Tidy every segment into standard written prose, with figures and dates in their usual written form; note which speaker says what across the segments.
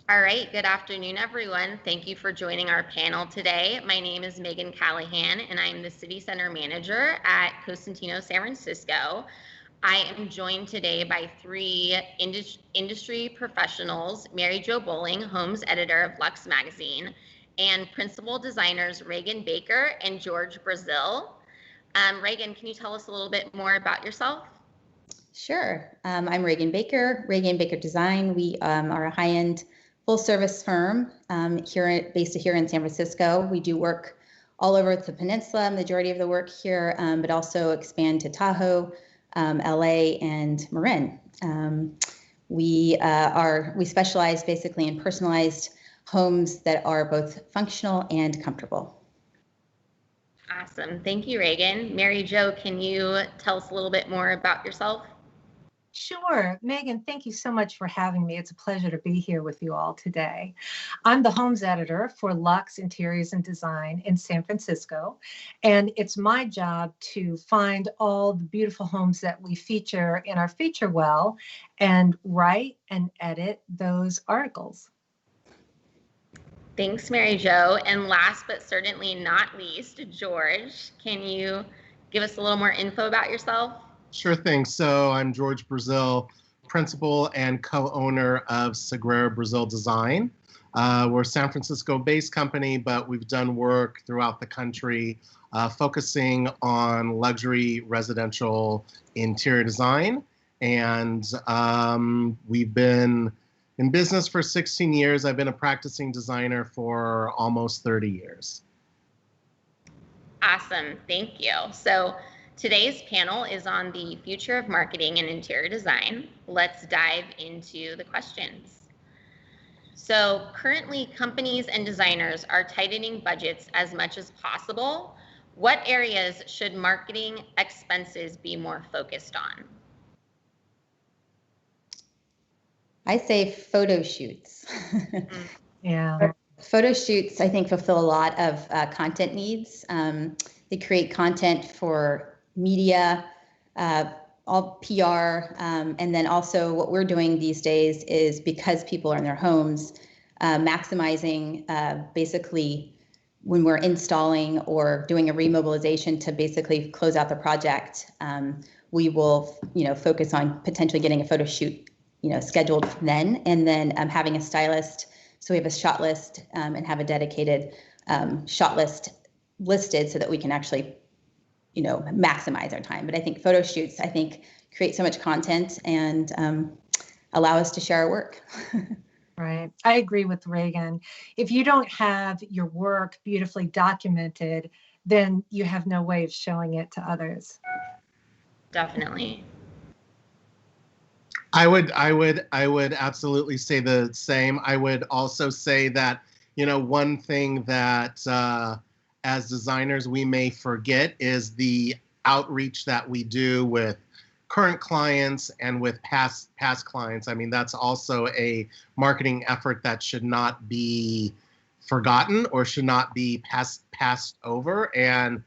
Speaker 1: All right, good afternoon, everyone. Thank you for joining our panel today. My name is Megan Callahan, and I'm the City Center Manager at Cosentino, San Francisco. I am joined today by three industry professionals, Mary Jo Bowling, Homes Editor of Lux Magazine, and Principal Designers Reagan Baker and George Brazil. Reagan, can you tell us a little bit more about yourself?
Speaker 2: Sure. I'm Reagan Baker, Reagan Baker Design. We are a high-end full-service firm based here in San Francisco. We do work all over the peninsula, majority of the work here, but also expand to Tahoe, LA, and Marin. We specialize basically in personalized homes that are both functional and comfortable.
Speaker 1: Awesome. Thank you, Reagan. Mary Jo, can you tell us a little bit more about yourself?
Speaker 3: Sure. Megan, thank you so much for having me. It's a pleasure to be here with you all today. I'm the Homes Editor for Lux Interiors and Design in San Francisco, and it's my job to find all the beautiful homes that we feature in our feature well and write and edit those articles.
Speaker 1: Thanks, Mary Jo. And last but certainly not least, George, can you give us a little more info about yourself?
Speaker 4: Sure thing. So I'm George Brazil, principal and co-owner of Sagrera Brazil Design. We're a San Francisco-based company, but we've done work throughout the country, focusing on luxury residential interior design. And we've been in business for 16 years. I've been a practicing designer for almost 30 years.
Speaker 1: Awesome. Thank you. So today's panel is on the future of marketing and interior design. Let's dive into the questions. So currently, companies and designers are tightening budgets as much as possible. What areas should marketing expenses be more focused on?
Speaker 2: I say photo shoots.
Speaker 3: Yeah.
Speaker 2: Photo shoots, I think, fulfill a lot of content needs. They create content for media, all PR, and then also what we're doing these days is, because people are in their homes, maximizing basically when we're installing or doing a remobilization to basically close out the project, we will focus on potentially getting a photo shoot scheduled then, and then having a stylist. So we have a shot list and have a dedicated shot list listed so that we can actually maximize our time. But I think photo shoots, create so much content and allow us to share our work.
Speaker 3: Right. I agree with Reagan. If you don't have your work beautifully documented, then you have no way of showing it to others.
Speaker 1: Definitely.
Speaker 4: I would absolutely say the same. I would also say that, one thing that as designers we may forget is the outreach that we do with current clients and with past clients. I mean, that's also a marketing effort that should not be forgotten or should not be passed over, and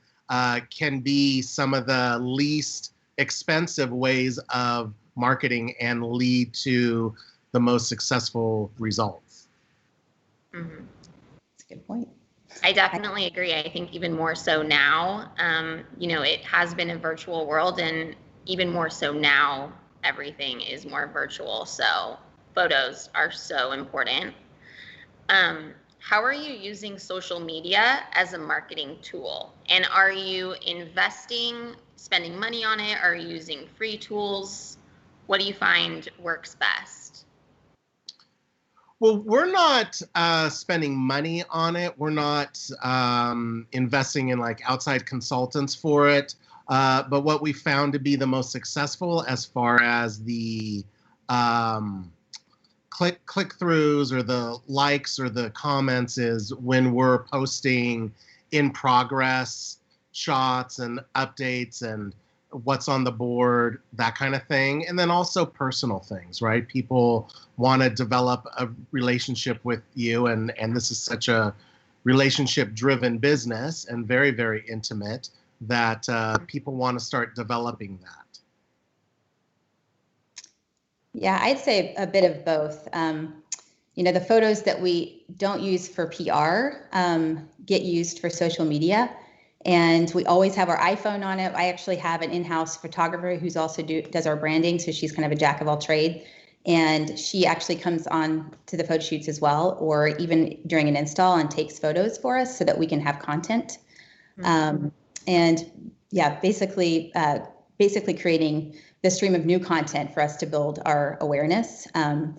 Speaker 4: can be some of the least expensive ways of marketing and lead to the most successful results.
Speaker 1: Mm-hmm.
Speaker 2: That's a good point.
Speaker 1: I definitely agree. I think even more so now, it has been a virtual world, and even more so now, everything is more virtual. So photos are so important. How are you using social media as a marketing tool? And are you investing, spending money on it? Are you using free tools? What do you find works best?
Speaker 4: Well, we're not spending money on it. We're not investing in like outside consultants for it. But what we found to be the most successful as far as the click-throughs or the likes or the comments is when we're posting in progress shots and updates and what's on the board, that kind of thing. And then also personal things, right? People want to develop a relationship with you, and this is such a relationship-driven business and very, very intimate that people want to start developing that.
Speaker 2: Yeah, I'd say a bit of both. the photos that we don't use for PR get used for social media. And we always have our iPhone on it. I actually have an in-house photographer who's also does our branding. So she's kind of a jack of all trade. And she actually comes on to the photo shoots as well, or even during an install, and takes photos for us so that we can have content. And yeah, basically creating the stream of new content for us to build our awareness. And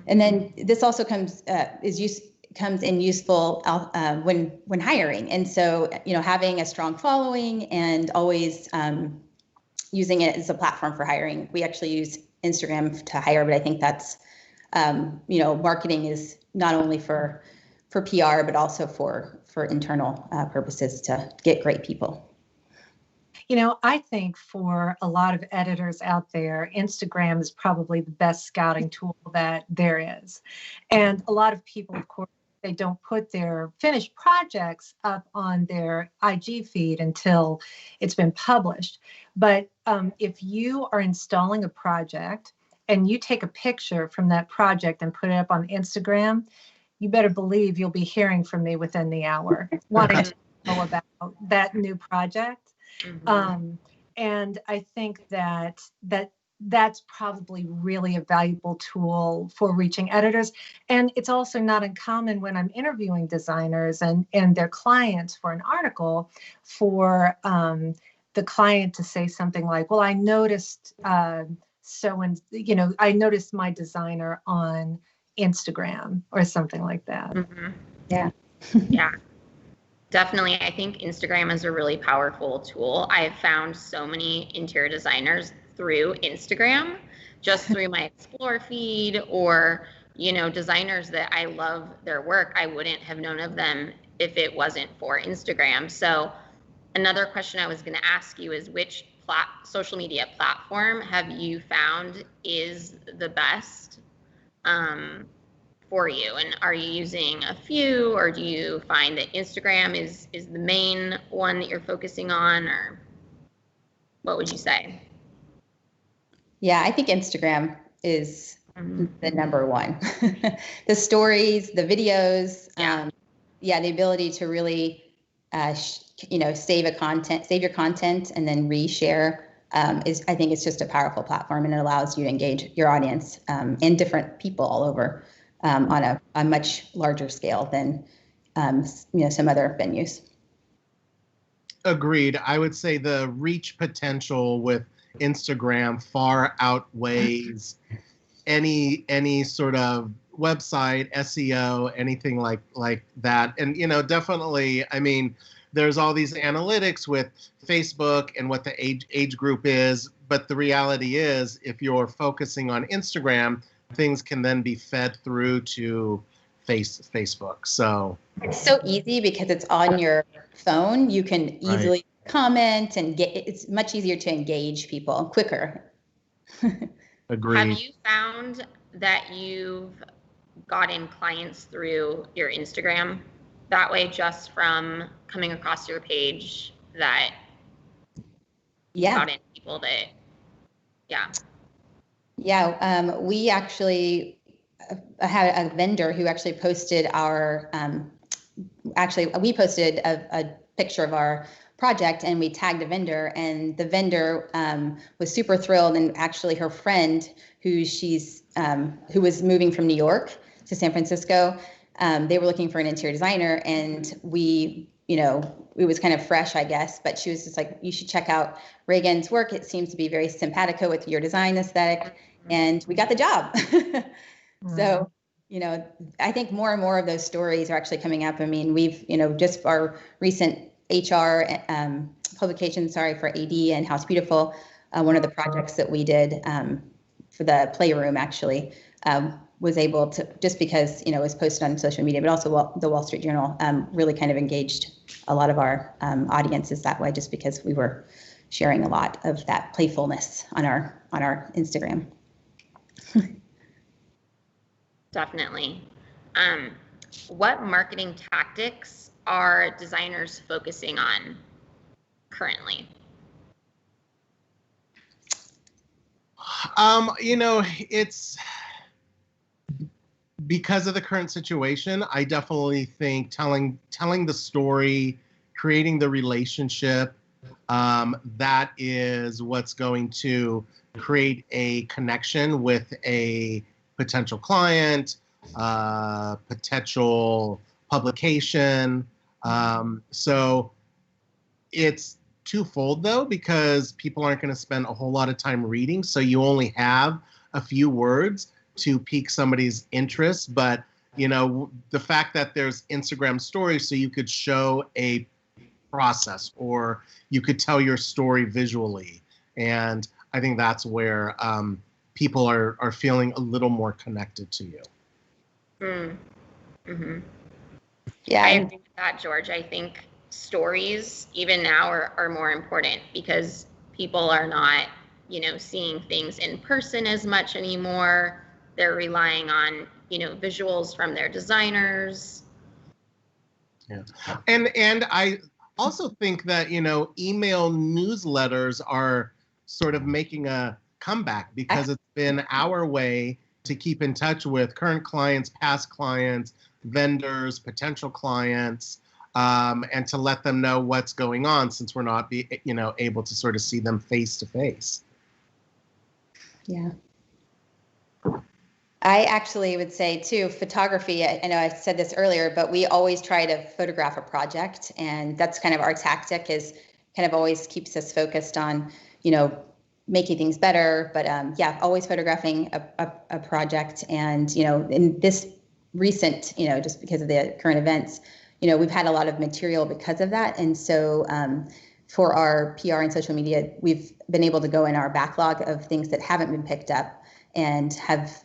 Speaker 2: then this also comes in useful when hiring. And so, having a strong following and always using it as a platform for hiring. We actually use Instagram to hire, but I think that's, marketing is not only for PR, but also for internal purposes to get great people.
Speaker 3: I think for a lot of editors out there, Instagram is probably the best scouting tool that there is. And a lot of people, of course, they don't put their finished projects up on their IG feed until it's been published. But if you are installing a project and you take a picture from that project and put it up on Instagram, you better believe you'll be hearing from me within the hour, wanting to know about that new project. And I think that's probably really a valuable tool for reaching editors. And it's also not uncommon when I'm interviewing designers and their clients for an article, for the client to say something like, well, I noticed I noticed my designer on Instagram or something like that.
Speaker 2: Yeah.
Speaker 1: Yeah. Definitely. I think Instagram is a really powerful tool. I've found so many interior designers through Instagram, just through my Explore feed, or, designers that I love their work. I wouldn't have known of them if it wasn't for Instagram. So another question I was going to ask you is, which social media platform have you found is the best for you? And are you using a few, or do you find that Instagram is the main one that you're focusing on, or what would you say?
Speaker 2: Yeah, I think Instagram is the number one. The stories, the videos, the ability to really, save your content and then reshare I think it's just a powerful platform, and it allows you to engage your audience and different people all over on a much larger scale than some other venues.
Speaker 4: Agreed. I would say the reach potential with Instagram far outweighs any sort of website, SEO, anything like that. And definitely, I mean, there's all these analytics with Facebook and what the age group is, but the reality is, if you're focusing on Instagram, things can then be fed through to Facebook. So
Speaker 2: it's so easy because it's on your phone. You can easily comment and it's much easier to engage people quicker.
Speaker 4: Agreed.
Speaker 1: Have you found that you've gotten clients through your Instagram that way, just from coming across your page, that gotten people that,
Speaker 2: we actually had a vendor who actually posted we posted a picture of our project, and we tagged the vendor, and the vendor was super thrilled. And actually her friend, who was moving from New York to San Francisco, they were looking for an interior designer, and it was kind of fresh, I guess, but she was just like, you should check out Reagan's work. It seems to be very simpatico with your design aesthetic. And we got the job. So, I think more and more of those stories are actually coming up. I mean, we've, just our recent HR publication, for AD and House Beautiful, one of the projects that we did for the Playroom, actually, was able to, just because, it was posted on social media, but also the Wall Street Journal really kind of engaged a lot of our audiences that way, just because we were sharing a lot of that playfulness on our Instagram.
Speaker 1: Definitely. What marketing tactics are designers focusing on currently?
Speaker 4: because of the current situation, I definitely think telling the story, creating the relationship, that is what's going to create a connection with a potential client, potential publication. So it's twofold though, because people aren't going to spend a whole lot of time reading. So you only have a few words to pique somebody's interest. But, you know, the fact that there's Instagram stories, so you could show a process or you could tell your story visually. And I think that's where people are feeling a little more connected to you.
Speaker 1: Mm-hmm.
Speaker 2: Yeah.
Speaker 1: I agree with that, George. I think stories, even now, are more important because people are not, you know, seeing things in person as much anymore. They're relying on, you know, visuals from their designers.
Speaker 4: Yeah. And I also think that, you know, email newsletters are sort of making a comeback because it's been our way to keep in touch with current clients, past clients, vendors, potential clients, and to let them know what's going on since we're not able to sort of see them face to face.
Speaker 2: Yeah. I actually would say too, photography, I know I said this earlier, but we always try to photograph a project, and that's kind of our tactic, is kind of always keeps us focused on, you know, making things better. But yeah, always photographing a project. And, you know, in this recent, you know, just because of the current events, you know, we've had a lot of material because of that. And so for our PR and social media, we've been able to go in our backlog of things that haven't been picked up and have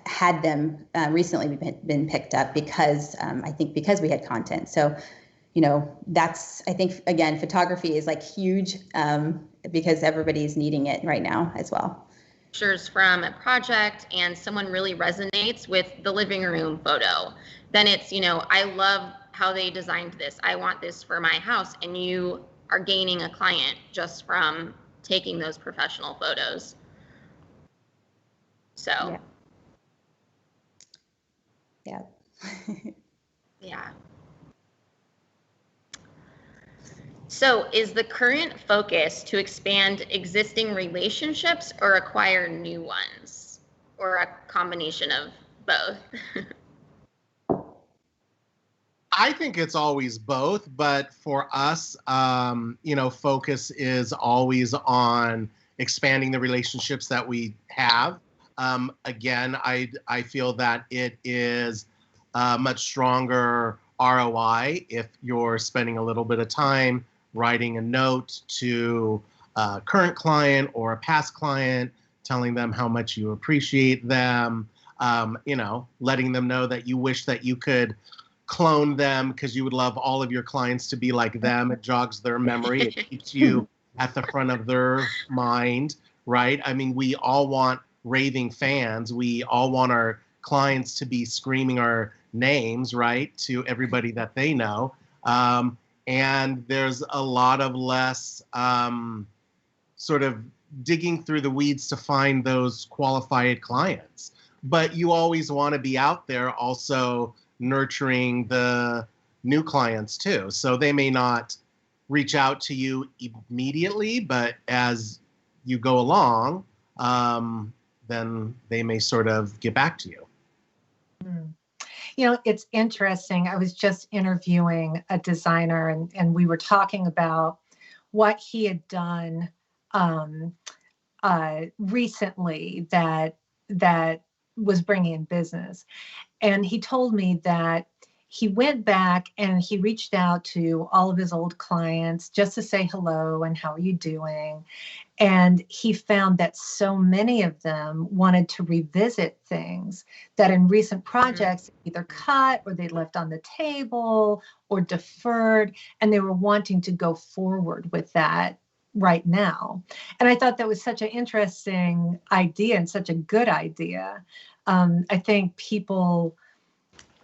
Speaker 2: had them recently been picked up because I think because we had content. So, you know, that's, I think, again, photography is like huge because everybody's needing it right now as well.
Speaker 1: Pictures from a project and someone really resonates with the living room photo, then it's, you know, I love how they designed this. I want this for my house. And you are gaining a client just from taking those professional photos. So.
Speaker 2: Yeah. Yeah.
Speaker 1: Yeah. So is the current focus to expand existing relationships or acquire new ones, or a combination of both?
Speaker 4: I think it's always both, but for us, you know, focus is always on expanding the relationships that we have. Again, I feel that it is a much stronger ROI if you're spending a little bit of time writing a note to a current client or a past client, telling them how much you appreciate them, you know, letting them know that you wish that you could clone them because you would love all of your clients to be like them. It jogs their memory. It keeps you at the front of their mind, right? I mean, we all want raving fans. We all want our clients to be screaming our names, right, to everybody that they know. And there's a lot of less sort of digging through the weeds to find those qualified clients. But you always want to be out there also nurturing the new clients too. So they may not reach out to you immediately, but as you go along, then they may sort of get back to you.
Speaker 3: You know, it's interesting. I was just interviewing a designer and we were talking about what he had done recently that was bringing in business. And he told me that he went back and he reached out to all of his old clients just to say hello and how are you doing. And he found that so many of them wanted to revisit things that in recent projects either cut or they left on the table or deferred, and they were wanting to go forward with that right now. And I thought that was such an interesting idea and such a good idea. I think people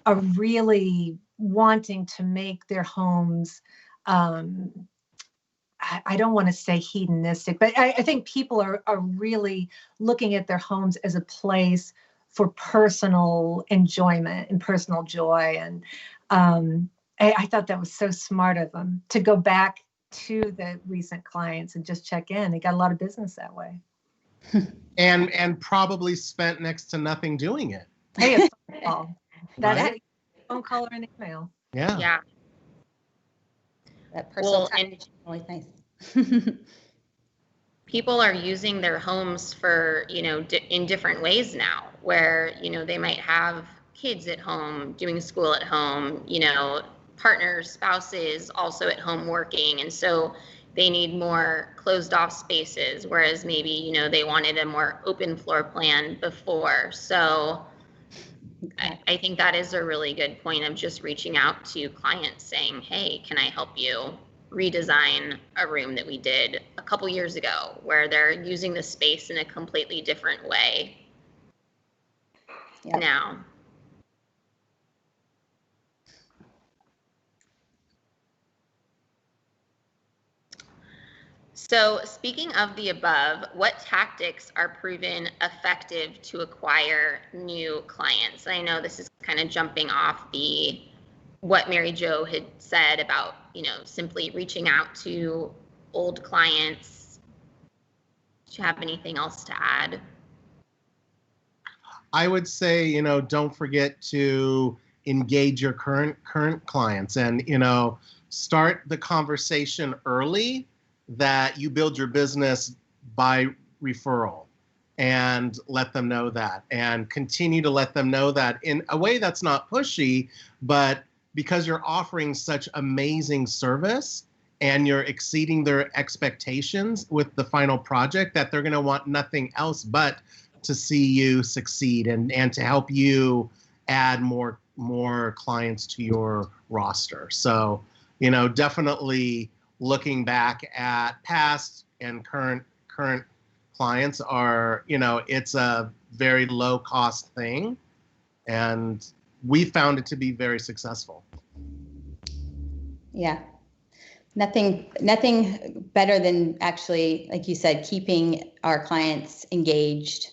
Speaker 3: are really wanting to make their homes, I don't want to say hedonistic, but I think people are really looking at their homes as a place for personal enjoyment and personal joy. And I thought that was so smart of them to go back to the recent clients and just check in. They got a lot of business that way.
Speaker 4: And probably spent next to nothing doing it.
Speaker 3: Hey, a phone call. That's
Speaker 4: Right?
Speaker 3: it. Phone call or an email.
Speaker 4: Yeah.
Speaker 1: Yeah.
Speaker 2: That personal
Speaker 1: Well,
Speaker 2: touch
Speaker 1: and
Speaker 2: is always nice.
Speaker 1: people are using their homes for, in different ways now, where, they might have kids at home doing school at home, partners, spouses also at home working. And so they need more closed off spaces, whereas maybe, they wanted a more open floor plan before. So I think that is a really good point of just reaching out to clients saying, hey, can I help you redesign a room that we did a couple years ago, where they're using the space in a completely different way now. So speaking of the above, what tactics are proven effective to acquire new clients? I know this is kind of jumping off what Mary Jo had said about, simply reaching out to old clients. Do you have anything else to add?
Speaker 4: I would say, don't forget to engage your current clients and, start the conversation early that you build your business by referral, and let them know that, and continue to let them know that in a way that's not pushy, but because you're offering such amazing service and you're exceeding their expectations with the final project, that they're going to want nothing else but to see you succeed and to help you add more clients to your roster. So, definitely looking back at past and current clients are, it's a very low cost thing, and we found it to be very successful.
Speaker 2: Yeah. Nothing better than actually, like you said, keeping our clients engaged,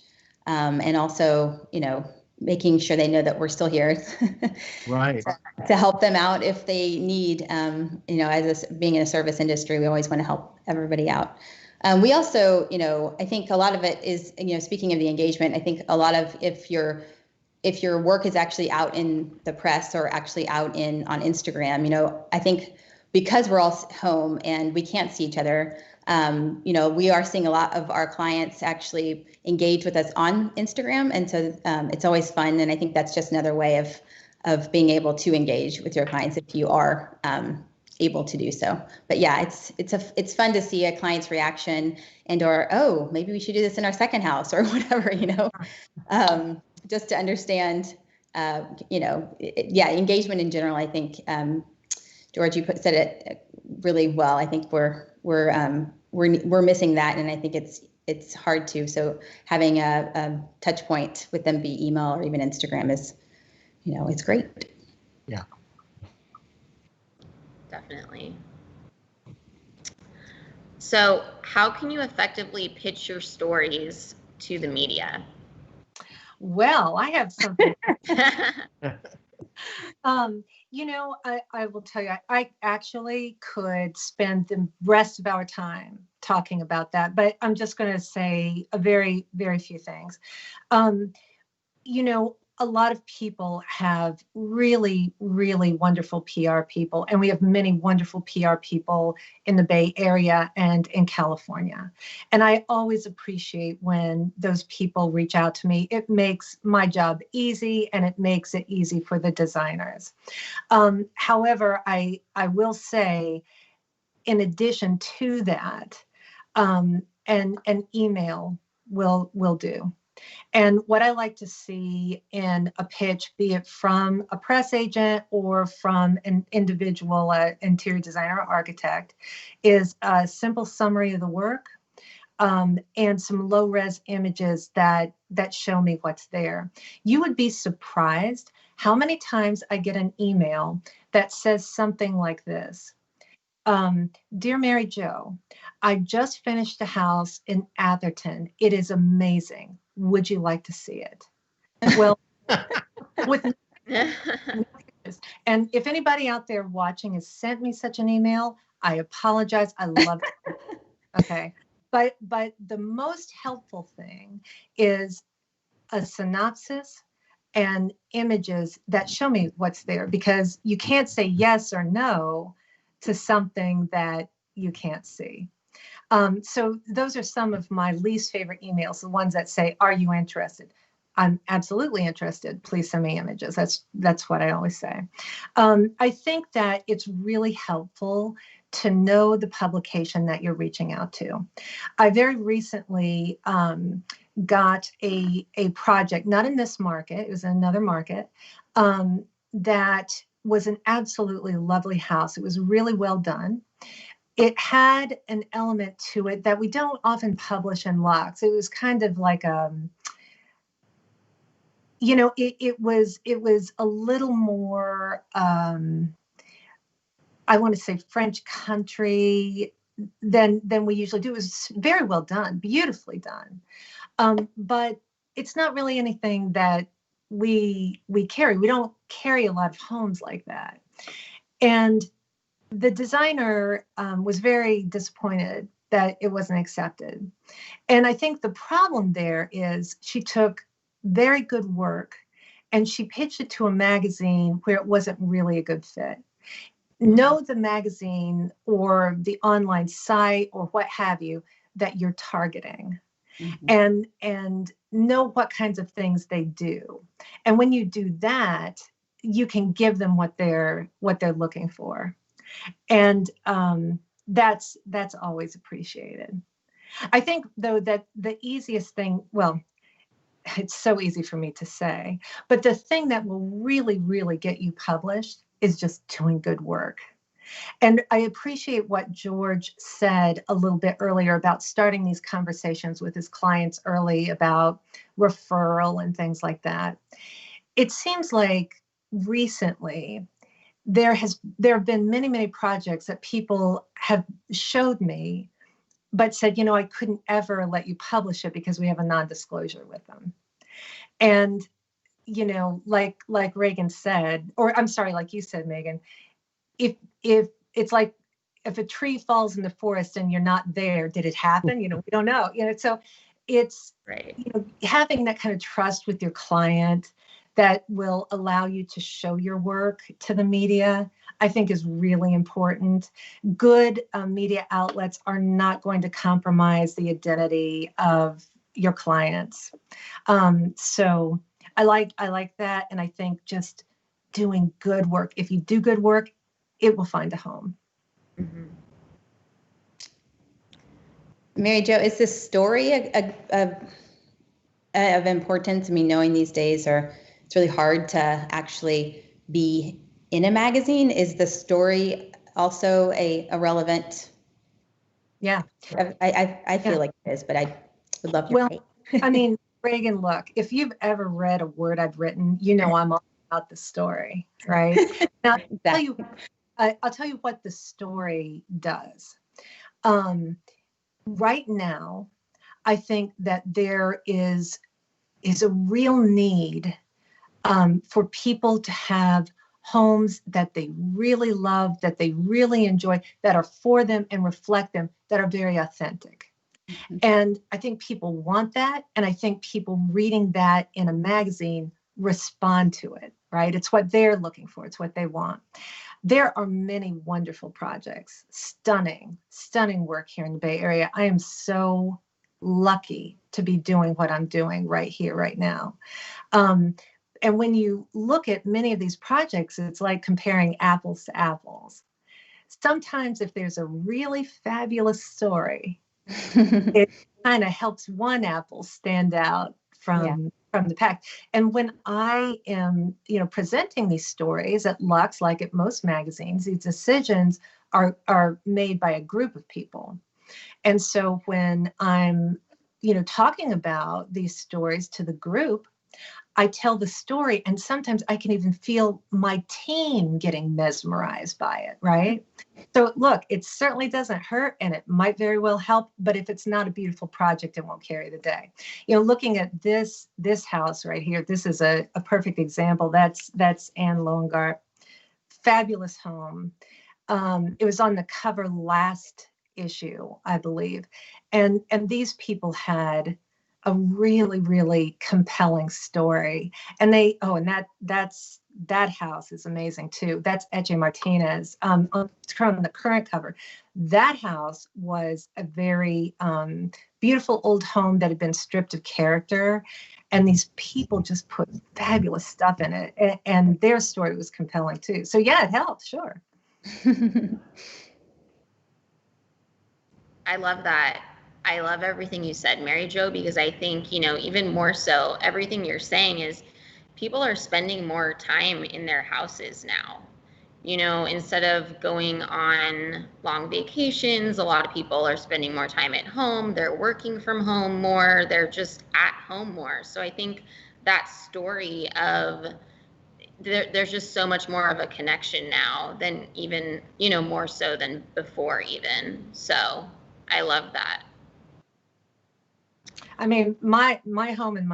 Speaker 2: and also, making sure they know that we're still here.
Speaker 4: Right.
Speaker 2: to help them out if they need, being in a service industry, we always want to help everybody out. We also, I think a lot of it is, speaking of the engagement, I think a lot of, if your work is actually out in the press or actually out on Instagram, I think because we're all home and we can't see each other, we are seeing a lot of our clients actually engage with us on Instagram. And so it's always fun. And I think that's just another way of being able to engage with your clients if you are able to do so. But yeah, it's fun to see a client's reaction or, oh, maybe we should do this in our second house or whatever, just to understand, engagement in general. I think, George, you said it really well. I think we're missing that, and I think it's hard to. So having a touch point with them via email or even Instagram is, it's great.
Speaker 4: Yeah.
Speaker 1: Definitely. So how can you effectively pitch your stories to the media?
Speaker 3: Well, I have something. I will tell you, I actually could spend the rest of our time talking about that, but I'm just going to say a very, very few things. A lot of people have really, really wonderful PR people, and we have many wonderful PR people in the Bay Area and in California. And I always appreciate when those people reach out to me. It makes my job easy, and it makes it easy for the designers. However, I will say, in addition to that, an email will do. And what I like to see in a pitch, be it from a press agent or from an individual interior designer or architect, is a simple summary of the work, and some low-res images that show me what's there. You would be surprised how many times I get an email that says something like this. Dear Mary Jo, I just finished a house in Atherton. It is amazing. Would you like to see it? Well, with and if anybody out there watching has sent me such an email, I apologize. I love it. Okay. But the most helpful thing is a synopsis and images that show me what's there, because you can't say yes or no to something that you can't see. So those are some of my least favorite emails, the ones that say, "Are you interested?" I'm absolutely interested. Please send me images. That's what I always say. I think that it's really helpful to know the publication that you're reaching out to. I very recently got a project, not in this market, it was in another market, that was an absolutely lovely house. It was really well done. It had an element to it that we don't often publish in Lux. It was kind of like it was a little more, I want to say French country than we usually do. It was very well done, beautifully done. But it's not really anything that we carry. We don't carry a lot of homes like that. And the designer was very disappointed that it wasn't accepted. And I think the problem there is she took very good work and she pitched it to a magazine where it wasn't really a good fit. Know the magazine or the online site or what have you that you're targeting. Mm-hmm. And know what kinds of things they do. And when you do that, you can give them what they're looking for. And that's always appreciated. I think, though, that the easiest thing, well, it's so easy for me to say, but the thing that will really, really get you published is just doing good work. And I appreciate what George said a little bit earlier about starting these conversations with his clients early about referral and things like that. It seems like recently there have been many, many projects that people have showed me, but said, I couldn't ever let you publish it because we have a non-disclosure with them. And, like Reagan said, or I'm sorry, like you said, Megan, if it's like, if a tree falls in the forest and you're not there, did it happen? We don't know, so it's right. Having that kind of trust with your client that will allow you to show your work to the media, I think is really important. Good media outlets are not going to compromise the identity of your clients. So I like that. And I think just doing good work, if you do good work, it will find a home.
Speaker 2: Mm-hmm. Mary Jo, is this story of importance? I mean, knowing these days it's really hard to actually be in a magazine. Is the story also a relevant?
Speaker 3: Yeah.
Speaker 2: I feel like it is, but I would love your take.
Speaker 3: I mean, Reagan, look, if you've ever read a word I've written, I'm all about the story, right? Now, exactly. I'll tell you what the story does. Right now, I think that there is a real need for people to have homes that they really love, that they really enjoy, that are for them and reflect them, that are very authentic. Mm-hmm. And I think people want that. And I think people reading that in a magazine respond to it, right? It's what they're looking for. It's what they want. There are many wonderful projects, stunning work here in the Bay Area. I am so lucky to be doing what I'm doing right here, right now. And when you look at many of these projects, it's like comparing apples to apples. Sometimes if there's a really fabulous story, it kind of helps one apple stand out from the pack. And when I am, presenting these stories at Lux, like at most magazines, these decisions are made by a group of people. And so when I'm, talking about these stories to the group, I tell the story, and sometimes I can even feel my team getting mesmerized by it, right? So look, it certainly doesn't hurt, and it might very well help, but if it's not a beautiful project, it won't carry the day. Looking at this house right here, this is a perfect example. That's Anne Longart. Fabulous home. It was on the cover last issue, I believe. And these people had a really, really compelling story. And that house is amazing too. That's Eche Martinez on the current cover. That house was a very beautiful old home that had been stripped of character. And these people just put fabulous stuff in it. And their story was compelling too. So yeah, it helped, sure.
Speaker 1: I love that. I love everything you said, Mary Jo, because I think, even more so, everything you're saying is people are spending more time in their houses now. Instead of going on long vacations, a lot of people are spending more time at home. They're working from home more. They're just at home more. So I think that story of there's just so much more of a connection now than even, more so than before even. So I love that.
Speaker 3: I mean, my home and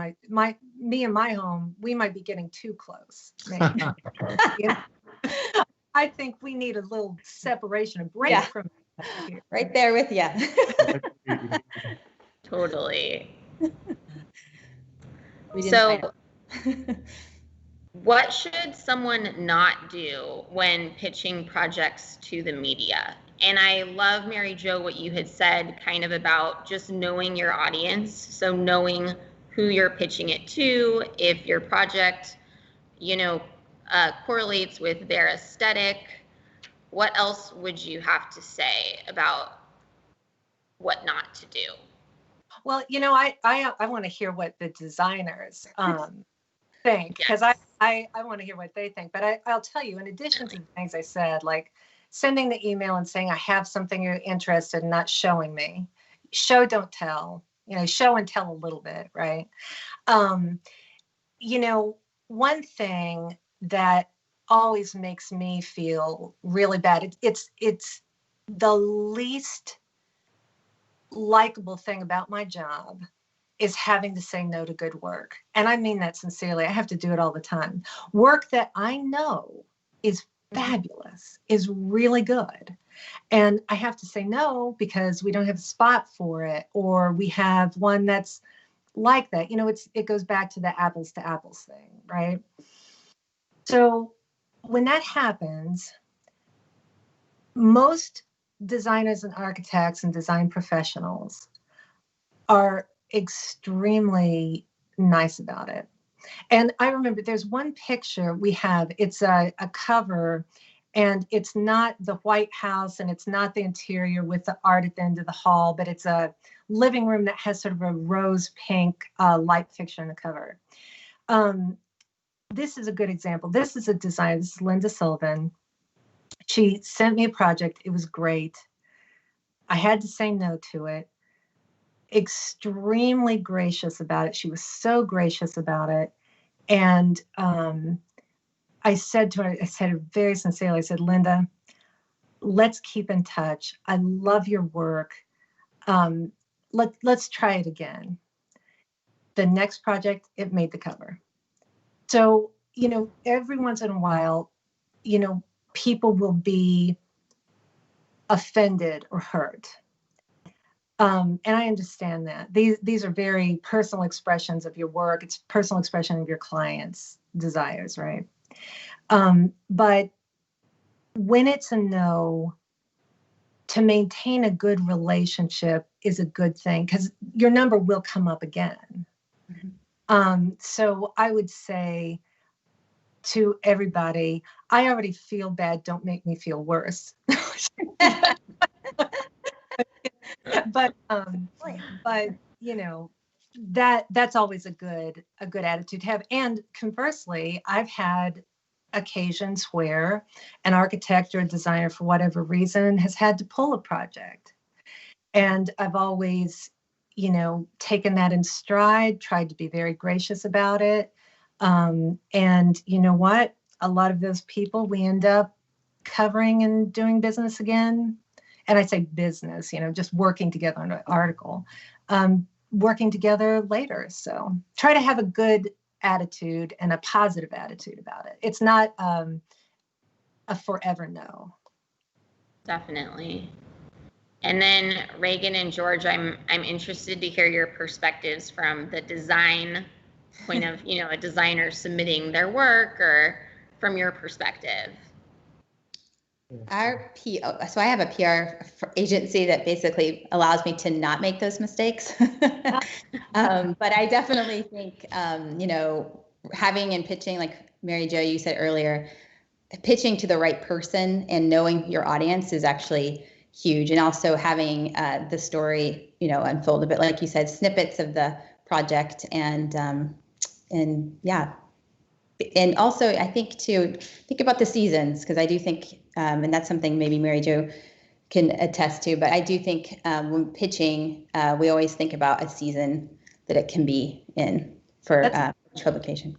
Speaker 3: me and my home, we might be getting too close. I think we need a little separation, a break from here.
Speaker 2: Right there with you.
Speaker 1: Totally. So what should someone not do when pitching projects to the media? And I love, Mary Jo, what you had said kind of about just knowing your audience. So knowing who you're pitching it to, if your project, correlates with their aesthetic. What else would you have to say about what not to do?
Speaker 3: Well, I want to hear what the designers think, because I want to hear what they think. But I'll tell you, in addition to the things I said, like sending the email and saying I have something you're interested in, not showing me. Show, don't tell. Show and tell a little bit, right? One thing that always makes me feel really bad, it's the least likable thing about my job is having to say no to good work. And I mean that sincerely. I have to do it all the time. Work that I know is fabulous, is really good. And I have to say no because we don't have a spot for it, or we have one that's like that. It goes back to the apples to apples thing, right? So when that happens, most designers and architects and design professionals are extremely nice about it. And I remember there's one picture we have, it's a cover, and it's not the White House and it's not the interior with the art at the end of the hall, but it's a living room that has sort of a rose pink light fixture in the cover. This is a good example. This is a designer, this is Linda Sullivan. She sent me a project. It was great. I had to say no to it. Extremely gracious about it. She was so gracious about it. And I said to her, I said it very sincerely, I said, Linda, let's keep in touch. I love your work. Let's try it again. The next project, it made the cover. So, every once in a while, people will be offended or hurt. And I understand that. These are very personal expressions of your work. It's personal expression of your client's desires, right? But when it's a no, to maintain a good relationship is a good thing, because your number will come up again. So I would say to everybody, I already feel bad, don't make me feel worse. But that's always a good attitude to have. And conversely, I've had occasions where an architect or a designer, for whatever reason, has had to pull a project, and I've always taken that in stride, tried to be very gracious about it. And you know what? A lot of those people we end up covering and doing business again. And I say business, just working together on an article, working together later. So try to have a good attitude and a positive attitude about it. It's not a forever no.
Speaker 1: Definitely. And then Reagan and George, I'm interested to hear your perspectives from the design point of, a designer submitting their work, or from your perspective.
Speaker 2: So I have a PR agency that basically allows me to not make those mistakes. But I definitely think, having and pitching, like Mary Jo, you said earlier, pitching to the right person and knowing your audience is actually huge. And also having the story, unfold a bit, like you said, snippets of the project, and yeah. And also, I think to think about the seasons, because I do think, and that's something maybe Mary Jo can attest to, but I do think when pitching, we always think about a season that it can be in for publication.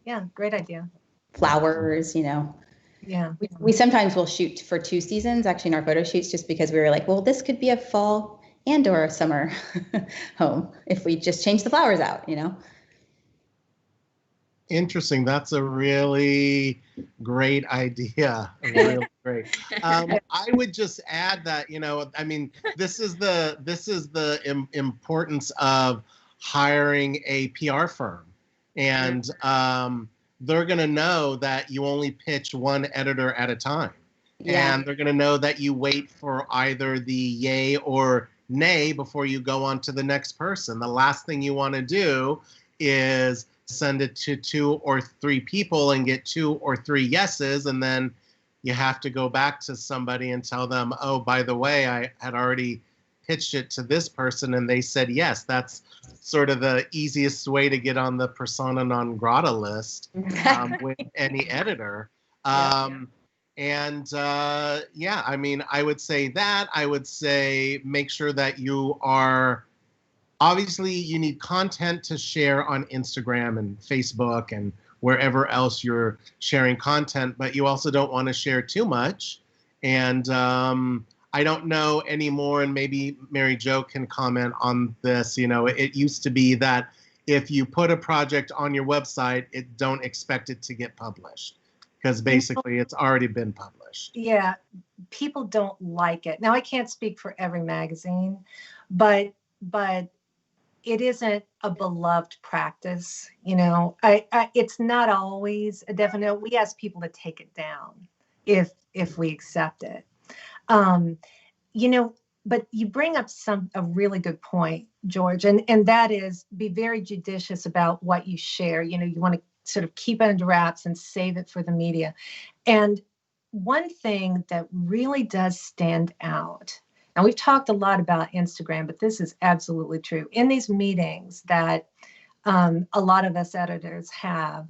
Speaker 3: Yeah, great idea.
Speaker 2: Flowers,
Speaker 3: Yeah.
Speaker 2: We sometimes will shoot for 2 seasons, actually, in our photo shoots, just because we were like, well, this could be a fall and or a summer home if we just change the flowers out,
Speaker 4: Interesting. That's a really great idea. Really great. I would just add that, this is the importance of hiring a PR firm, and they're going to know that you only pitch one editor at a time. Yeah. And they're going to know that you wait for either the yay or nay before you go on to the next person. The last thing you want to do is send it to 2 or 3 people and get 2 or 3 yeses, and then you have to go back to somebody and tell them, oh, by the way, I had already pitched it to this person and they said yes. That's sort of the easiest way to get on the persona non grata list with any editor. I would say that. I would say make sure that you are, obviously you need content to share on Instagram and Facebook and wherever else you're sharing content, but you also don't want to share too much. And I don't know anymore, and maybe Mary Jo can comment on this. It used to be that if you put a project on your website, don't expect it to get published, because basically it's already been published.
Speaker 3: Yeah, people don't like it. Now, I can't speak for every magazine, but it isn't a beloved practice. It's not always a definite. We ask people to take it down if we accept it. But you bring up a really good point, George, and that is, be very judicious about what you share. You want to sort of keep it under wraps and save it for the media. And one thing that really does stand out, and we've talked a lot about Instagram, but this is absolutely true. In these meetings that a lot of us editors have,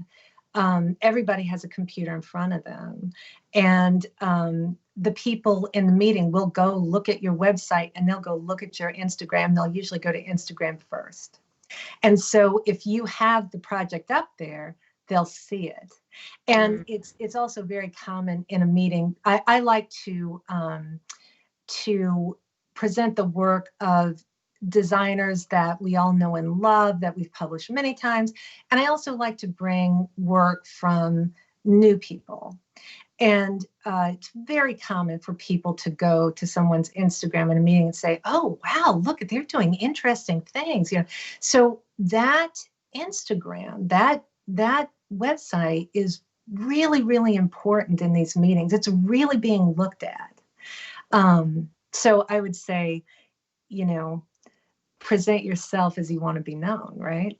Speaker 3: everybody has a computer in front of them. And the people in the meeting will go look at your website and they'll go look at your Instagram. They'll usually go to Instagram first. And so if you have the project up there, they'll see it. And it's also very common in a meeting. I like to present the work of designers that we all know and love, that we've published many times. And I also like to bring work from new people. And it's very common for people to go to someone's Instagram in a meeting and say, oh, wow, look, they're doing interesting things. So that Instagram, that website is really, really important in these meetings. It's really being looked at. So I would say, present yourself as you want to be known, right?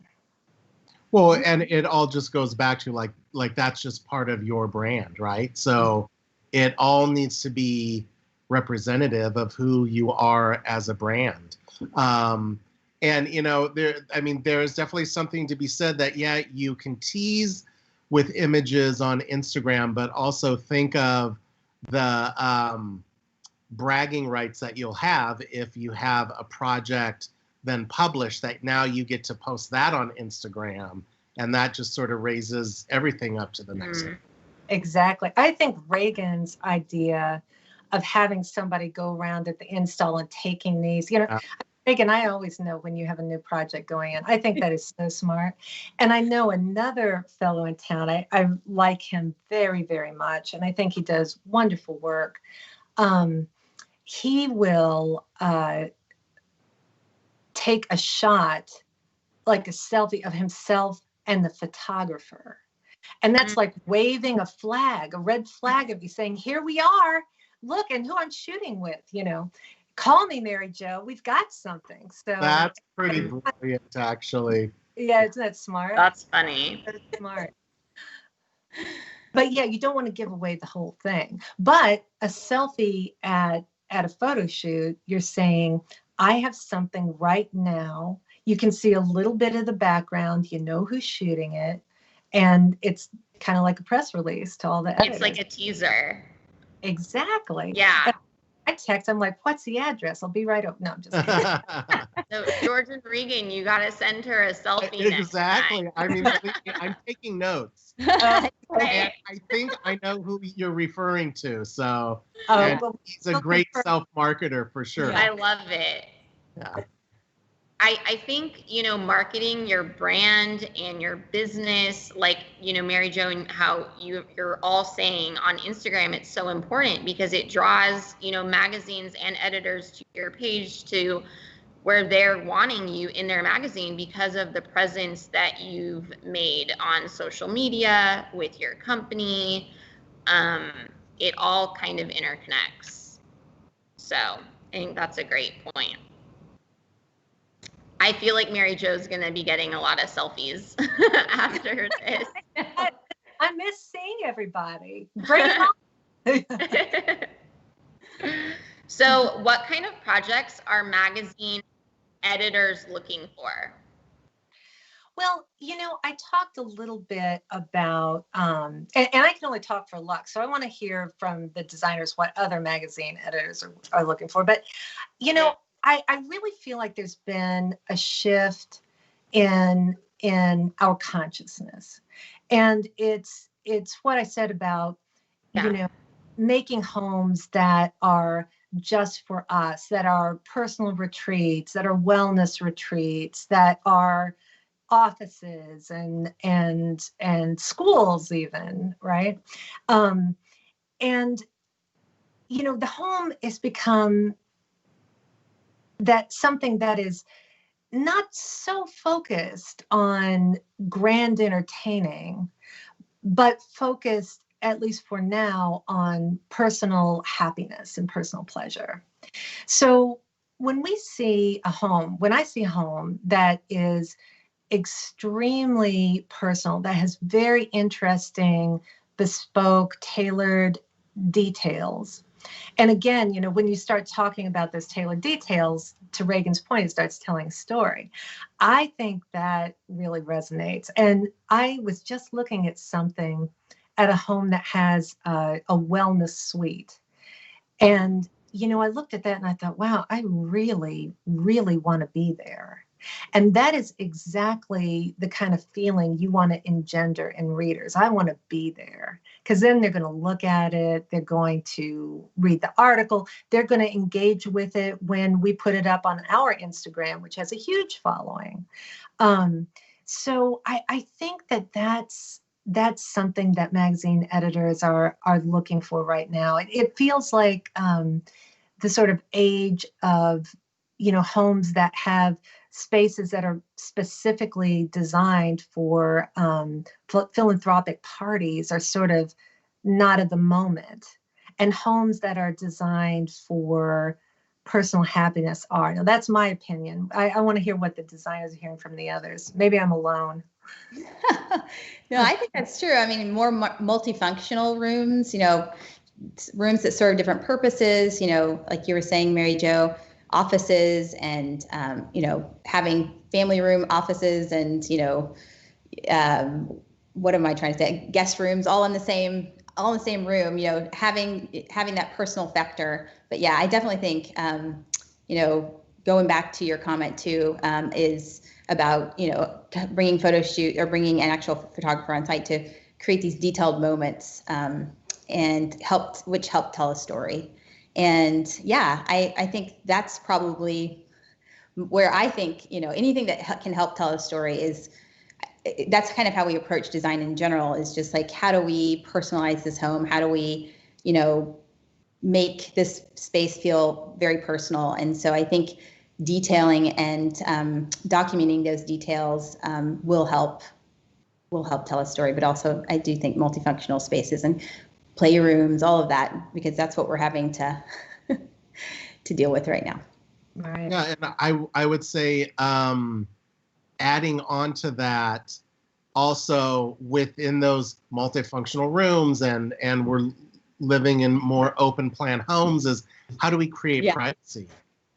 Speaker 4: Well, and it all just goes back to like that's just part of your brand, right? So it all needs to be representative of who you are as a brand. And there is definitely something to be said that, yeah, you can tease with images on Instagram, but also think of the bragging rights that you'll have if you have a project then published, that now you get to post that on Instagram And that just sort of raises everything up to the next level.
Speaker 3: Exactly. I think Reagan's idea of having somebody go around at the install and taking these, Reagan, I always know when you have a new project going in. I think that is so smart. And I know another fellow in town, I like him very, very much. And I think he does wonderful work. He will take a shot, like a selfie of himself and the photographer. And that's like waving a flag, a red flag of you saying, here we are, look, and who I'm shooting with, call me Mary Jo, we've got something. So
Speaker 4: that's pretty brilliant, actually.
Speaker 3: Yeah, isn't that smart?
Speaker 1: That's funny.
Speaker 3: That's smart. But yeah, you don't want to give away the whole thing. But a selfie at a photo shoot, you're saying, I have something right now. You can see a little bit of the background, you know who's shooting it. And it's kind of like a press release to all the editors.
Speaker 1: It's like a teaser.
Speaker 3: Exactly.
Speaker 1: Yeah.
Speaker 3: And I text, I'm like, what's the address? I'll be right over. No, I'm just kidding.
Speaker 1: So George and Regan, you got to send her a selfie
Speaker 4: Exactly.
Speaker 1: next time.
Speaker 4: I mean, I'm taking notes.
Speaker 1: Okay.
Speaker 4: I think I know who you're referring to. So he's a
Speaker 3: well,
Speaker 4: great self-marketer for sure.
Speaker 1: I love it.
Speaker 4: Yeah.
Speaker 1: I think, marketing your brand and your business, like, Mary Jo, and how you're all saying on Instagram, it's so important because it draws, magazines and editors to your page to where they're wanting you in their magazine because of the presence that you've made on social media with your company. It all kind of interconnects. So I think that's a great point. I feel like Mary Jo's going to be getting a lot of selfies after this.
Speaker 3: I miss seeing everybody. Bring it on.
Speaker 1: So what kind of projects are magazine editors looking for?
Speaker 3: Well, I talked a little bit about, and I can only talk for Lux, so I want to hear from the designers what other magazine editors are looking for. But, I really feel like there's been a shift in our consciousness. And it's what I said about, making homes that are just for us, that are personal retreats, that are wellness retreats, that are offices and schools even, right? And, the home has become that something that is not so focused on grand entertaining, but focused, at least for now, on personal happiness and personal pleasure. So when I see a home that is extremely personal, that has very interesting, bespoke, tailored details. And again, when you start talking about those tailored details, to Reagan's point, it starts telling a story. I think that really resonates. And I was just looking at a home that has a wellness suite. And, I looked at that and I thought, wow, I really, really want to be there. And that is exactly the kind of feeling you want to engender in readers. I want to be there because then they're going to look at it. They're going to read the article. They're going to engage with it when we put it up on our Instagram, which has a huge following. So I think that's something that magazine editors are looking for right now. It feels like the sort of age of, homes that have spaces that are specifically designed for philanthropic parties are sort of not of the moment. And homes that are designed for personal happiness are. Now, that's my opinion. I want to hear what the designers are hearing from the others. Maybe I'm alone.
Speaker 2: No, I think that's true. I mean, more multifunctional rooms, rooms that serve different purposes, like you were saying, Mary Jo, offices and, having family room offices and, what am I trying to say? Guest rooms, all in the same room, having that personal factor. But yeah, I definitely think, going back to your comment too, is about, bringing photo shoot or bringing an actual photographer on site to create these detailed moments, which help tell a story. And yeah, I think that's probably where I think, anything that can help tell a story that's kind of how we approach design in general, is just like, how do we personalize this home? How do we, make this space feel very personal? And so I think detailing and documenting those details will help tell a story. But also, I do think multifunctional spaces and playrooms, all of that, because that's what we're having to to deal with right now.
Speaker 3: Right.
Speaker 4: Yeah, and I would say, adding on to that, also within those multifunctional rooms, and we're living in more open plan homes, is how do we create privacy?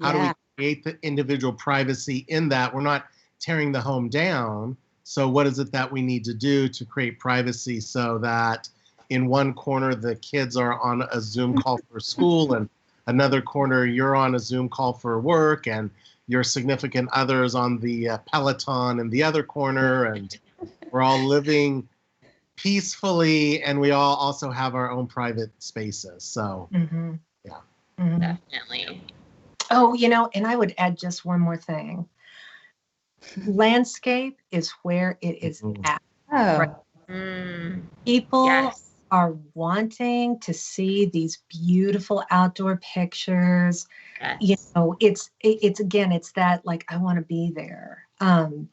Speaker 4: How do we create the individual privacy in that? We're not tearing the home down. So what is it that we need to do to create privacy so that in one corner the kids are on a Zoom call for school, and another corner you're on a Zoom call for work, and your significant other is on the Peloton in the other corner, and we're all living peacefully, and we all also have our own private spaces. So, yeah.
Speaker 3: Mm-hmm.
Speaker 1: Definitely.
Speaker 3: Oh, and I would add just one more thing. Landscape is where it is at.
Speaker 2: Oh.
Speaker 3: Right? People are wanting to see these beautiful outdoor pictures.
Speaker 1: Yes.
Speaker 3: It's again, it's that, like, I want to be there. And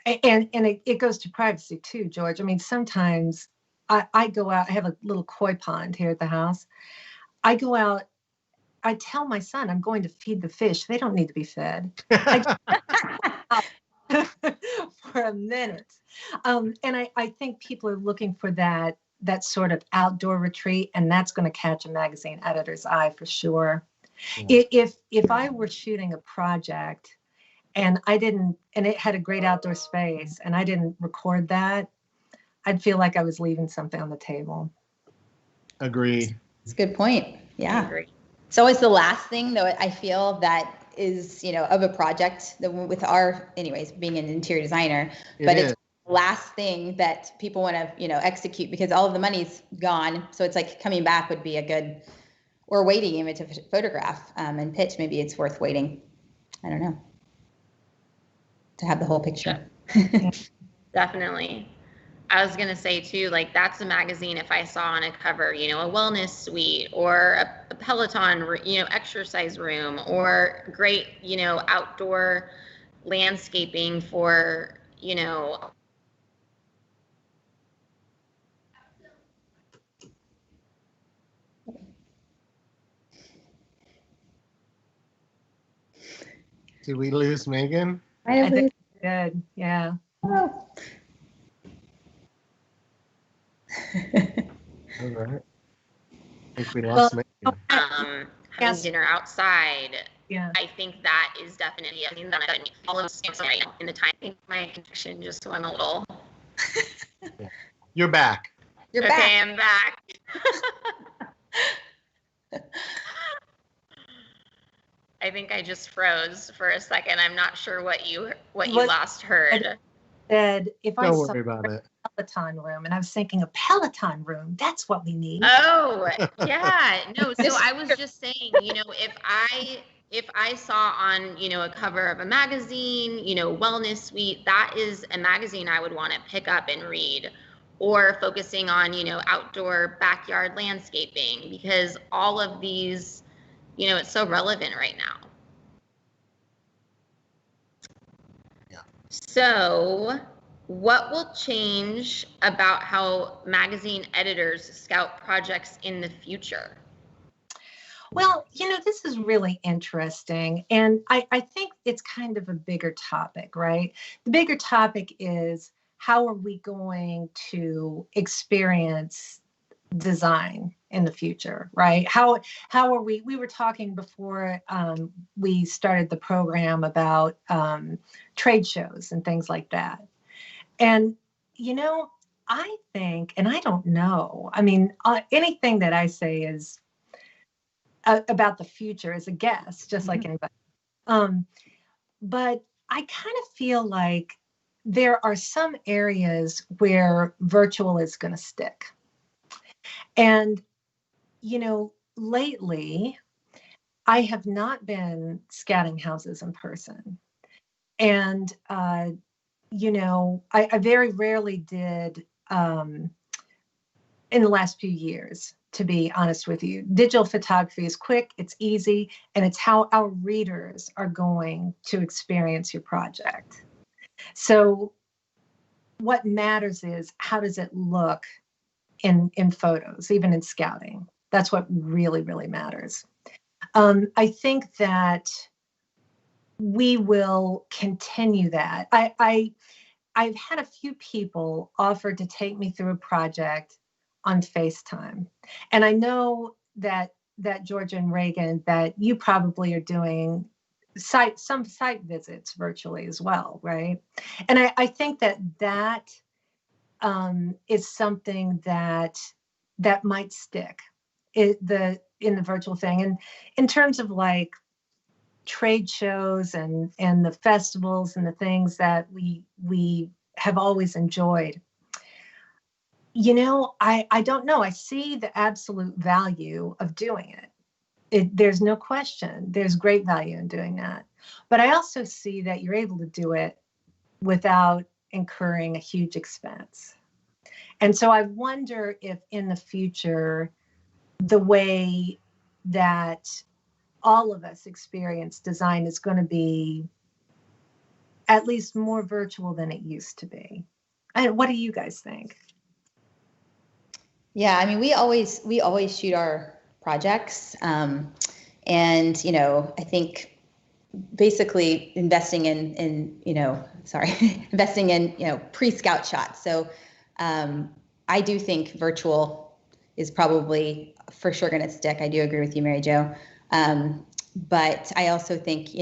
Speaker 3: it goes to privacy too, George. I mean, sometimes I go out, I have a little koi pond here at the house. I go out, I tell my son I'm going to feed the fish. They don't need to be fed. For a minute. And I think people are looking for that sort of outdoor retreat, and that's going to catch a magazine editor's eye for sure. Yeah. If I were shooting a project and it had a great outdoor space and I didn't record that, I'd feel like I was leaving something on the table.
Speaker 4: Agreed.
Speaker 2: That's a good point. Yeah.
Speaker 1: I agree.
Speaker 2: It's always the last thing, though, I feel, that is, of a project, with our, anyways, being an interior designer, it's the last thing that people want to, execute, because all of the money's gone. So it's like coming back would be a good, or waiting even to photograph and pitch. Maybe it's worth waiting. I don't know. To have the whole picture.
Speaker 1: Yeah. Definitely. I was going to say too, like, that's a magazine, if I saw on a cover, a wellness suite or a Peloton, exercise room, or great, outdoor landscaping for,
Speaker 4: Did we lose Megan?
Speaker 3: I think we did. Yeah.
Speaker 2: Oh.
Speaker 4: All right. I think we lost Megan.
Speaker 1: Having dinner outside.
Speaker 3: Yeah.
Speaker 1: I think that is definitely, that follows right in the time. I think my connection just went a little.
Speaker 4: Yeah. You're back.
Speaker 2: You're
Speaker 1: back.
Speaker 2: Okay,
Speaker 1: I'm back. I think I just froze for a second. I'm not sure what you last heard.
Speaker 3: Said if I
Speaker 4: Don't
Speaker 3: saw
Speaker 4: worry about it.
Speaker 3: Peloton room, and I was thinking a Peloton room, that's what we need.
Speaker 1: Oh, yeah. No, so I was just saying, if I saw on, a cover of a magazine, Wellness Suite, that is a magazine I would want to pick up and read, or focusing on, outdoor backyard landscaping, because all of these, it's so relevant right now.
Speaker 4: Yeah.
Speaker 1: So, what will change about how magazine editors scout projects in the future?
Speaker 3: Well, this is really interesting. And I think it's kind of a bigger topic, right? The bigger topic is, how are we going to experience design in the future, right? How are we were talking before we started the program about trade shows and things like that. And, I think, and I don't know, I mean, anything that I say is about the future is a guess, just like anybody. But I kind of feel like there are some areas where virtual is going to stick. And, lately, I have not been scouting houses in person. And, I very rarely did in the last few years, to be honest with you. Digital photography is quick, it's easy, and it's how our readers are going to experience your project. So what matters is, how does it look in photos, even in scouting? That's what really, really matters. I think that we will continue that. I've had a few people offer to take me through a project on FaceTime. And I know that Georgia and Reagan, that you probably are doing some site visits virtually as well, right? And I think that is something that might stick in the virtual thing. And in terms of like trade shows and the festivals and the things that we have always enjoyed, I don't know. I see the absolute value of doing it. There's no question. There's great value in doing that. But I also see that you're able to do it without incurring a huge expense. And so I wonder if in the future, the way that all of us experience design is going to be at least more virtual than it used to be. And what do you guys think?
Speaker 2: Yeah, I mean, we always shoot our projects, and I think basically investing in investing in pre-scout shots. So I do think virtual is probably for sure going to stick. I do agree with you, Mary Jo. But I also think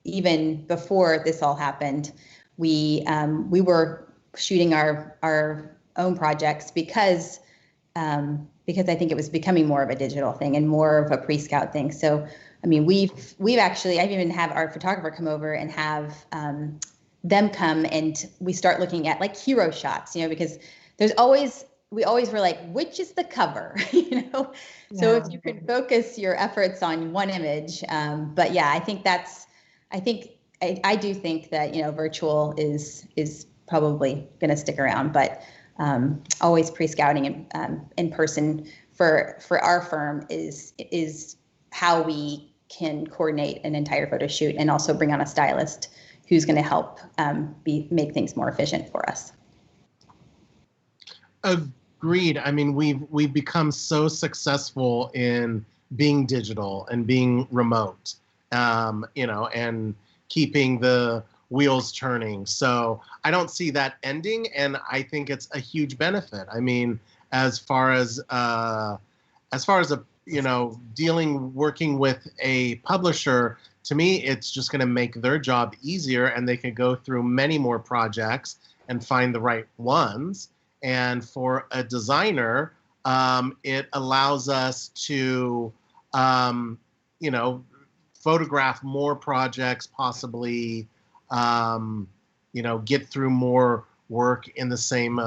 Speaker 2: even before this all happened, we were shooting our own projects because I think it was becoming more of a digital thing and more of a pre-scout thing. So, I mean, we've actually, I've even have our photographer come over and have them come, and we start looking at like hero shots, because we always were like, which is the cover, So if you could focus your efforts on one image, but yeah, I do think that, virtual is probably going to stick around, but always pre-scouting in person for our firm is how we can coordinate an entire photo shoot and also bring on a stylist who's going to help make things more efficient for us.
Speaker 4: Agreed. I mean, we've become so successful in being digital and being remote, and keeping the wheels turning. So I don't see that ending, and I think it's a huge benefit. I mean, as far as working with a publisher, to me, it's just going to make their job easier, and they can go through many more projects and find the right ones. And for a designer, it allows us to, photograph more projects, possibly, get through more work in the same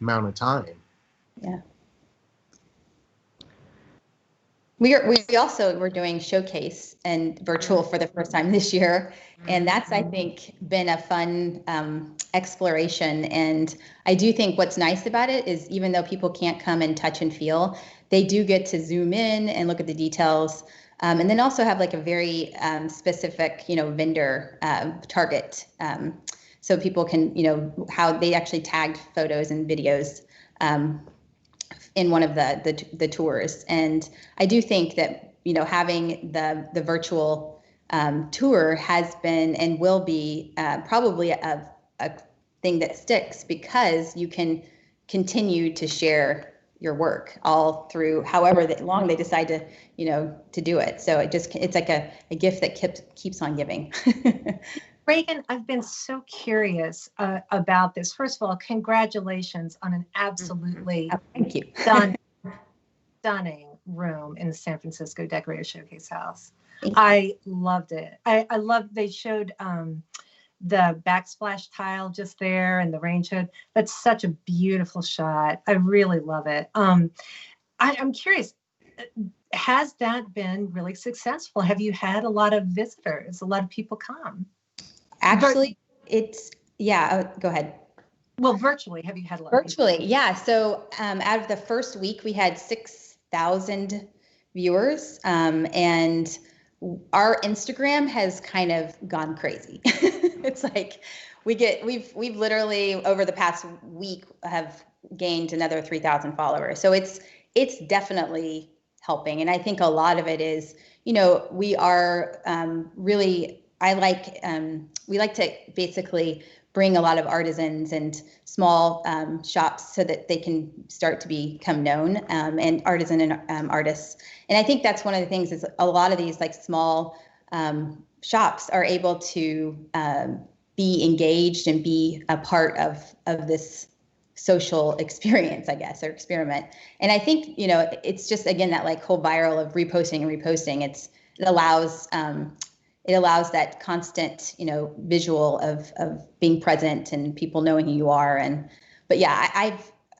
Speaker 4: amount of time.
Speaker 2: Yeah. We also were doing showcase and virtual for the first time this year. And that's, I think, been a fun exploration. And I do think what's nice about it is even though people can't come and touch and feel, they do get to zoom in and look at the details. And then also have like a very specific, vendor target. So people can, how they actually tagged photos and videos in one of the tours. And I do think that, having the virtual tour has been and will be probably a thing that sticks, because you can continue to share your work all through however long they decide to do it. So it's like a gift that keeps on giving.
Speaker 3: Reagan, I've been so curious about this. First of all, congratulations on an absolutely
Speaker 2: thank you.
Speaker 3: stunning room in the San Francisco Decorator Showcase House. I loved it. I loved, they showed the backsplash tile just there and the rain showed. That's such a beautiful shot. I really love it. I'm curious, has that been really successful? Have you had a lot of visitors, a lot of people come?
Speaker 2: Actually, it's, yeah, go ahead.
Speaker 3: Well, virtually, have you had a lot of people?
Speaker 2: Virtually, yeah. So out of the first week, we had 6,000 viewers, and our Instagram has kind of gone crazy. It's like we've literally over the past week have gained another 3,000 followers. So it's definitely helping, and I think a lot of it is, we are really, we like to basically bring a lot of artisans and small shops so that they can start to become known, and artisan and artists. And I think that's one of the things is a lot of these like small shops are able to be engaged and be a part of this social experience, I guess, or experiment. And I think, it's just, again, that like whole viral of reposting and reposting. It allows that constant, visual of being present and people knowing who you are. But yeah,